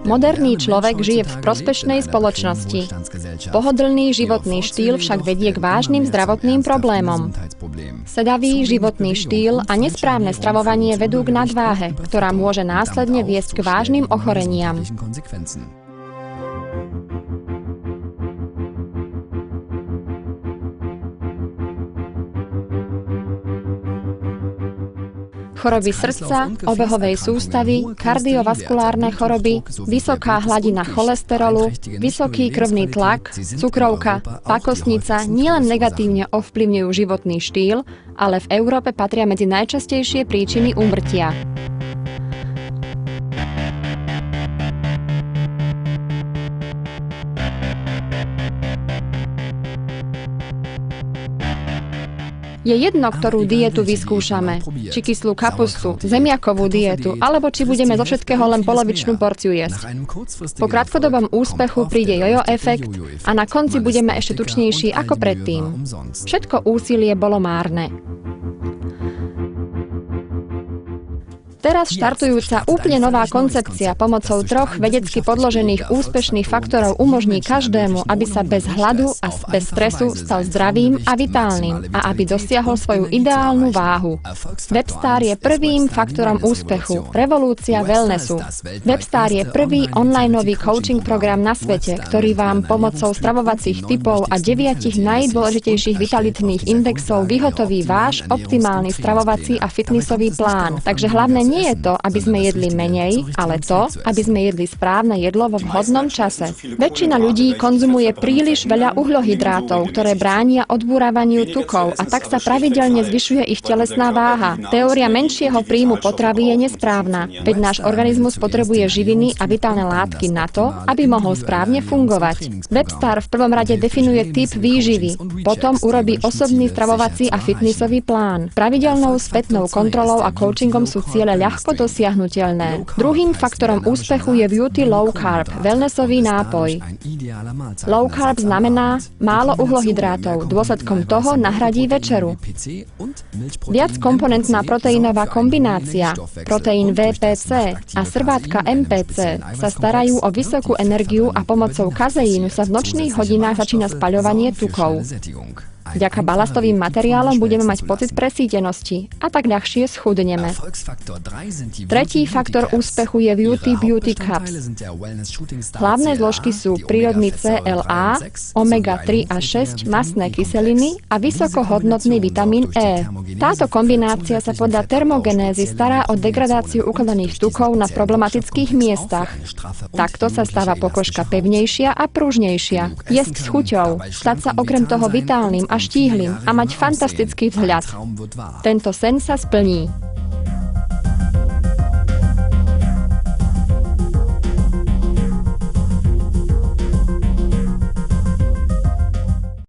Moderný človek žije v prospešnej spoločnosti. Pohodlný životný štýl však vedie k vážnym zdravotným problémom. Sedavý životný štýl a nesprávne stravovanie vedú k nadváhe, ktorá môže následne viesť k vážnym ochoreniam. Choroby srdca, obehovej sústavy, kardiovaskulárne choroby, vysoká hladina cholesterolu, vysoký krvný tlak, cukrovka, pakosnica nielen negatívne ovplyvňujú životný štýl, ale v Európe patria medzi najčastejšie príčiny úmrtia. Je jedno, ktorú dietu vyskúšame. Či kyslú kapustu, zemiakovú dietu, alebo či budeme zo všetkého len polovičnú porciu jesť. Po krátkodobom úspechu príde jojo efekt a na konci budeme ešte tučnejší ako predtým. Všetko úsilie bolo márne. Teraz štartujúca úplne nová koncepcia pomocou 3 vedecky podložených úspešných faktorov umožní každému, aby sa bez hladu a bez stresu stal zdravým a vitálnym a aby dosiahol svoju ideálnu váhu. Webstar je prvým faktorom úspechu, revolúcia wellnessu. Webstar je prvý onlineový coaching program na svete, ktorý vám pomocou stravovacích tipov a 9 najdôležitejších vitalitných indexov vyhotoví váš optimálny stravovací a fitnessový plán. Takže hlavné nie je to, aby sme jedli menej, ale to, aby sme jedli správne jedlo vo vhodnom čase. Väčšina ľudí konzumuje príliš veľa uhľohydrátov, ktoré bránia odburávaniu tukov a tak sa pravidelne zvyšuje ich telesná váha. Teória menšieho príjmu potravy je nesprávna, veď náš organizmus potrebuje živiny a vitálne látky na to, aby mohol správne fungovať. Webstar v prvom rade definuje typ výživy, potom urobí osobný stravovací a fitnessový plán. Pravidelnou spätnou kontrolou a coachingom sú ciele ľahko dosiahnuteľné. Druhým faktorom úspechu je Beauty Low Carb, wellnessový nápoj. Low carb znamená málo uhlohydrátov, dôsledkom toho nahradí večeru. Viackomponentná proteínová kombinácia, proteín VPC a srvátka MPC sa starajú o vysokú energiu a pomocou kazeínu sa v nočných hodinách začína spaľovanie tukov. Vďaka balastovým materiálom budeme mať pocit presýtenosti a tak ľahšie schudneme. Tretí faktor úspechu je Beauty Cups. Hlavné zložky sú prírodný CLA, omega-3 a 6 mastné kyseliny a vysokohodnotný vitamín E. Táto kombinácia sa podľa termogenézy stará o degradáciu ukladaných tukov na problematických miestach. Takto sa stáva pokožka pevnejšia a pružnejšia. Jesť s chuťou, stať sa okrem toho vitálnym a štíhlym a mať fantastický vzhľad. Tento sen sa splní.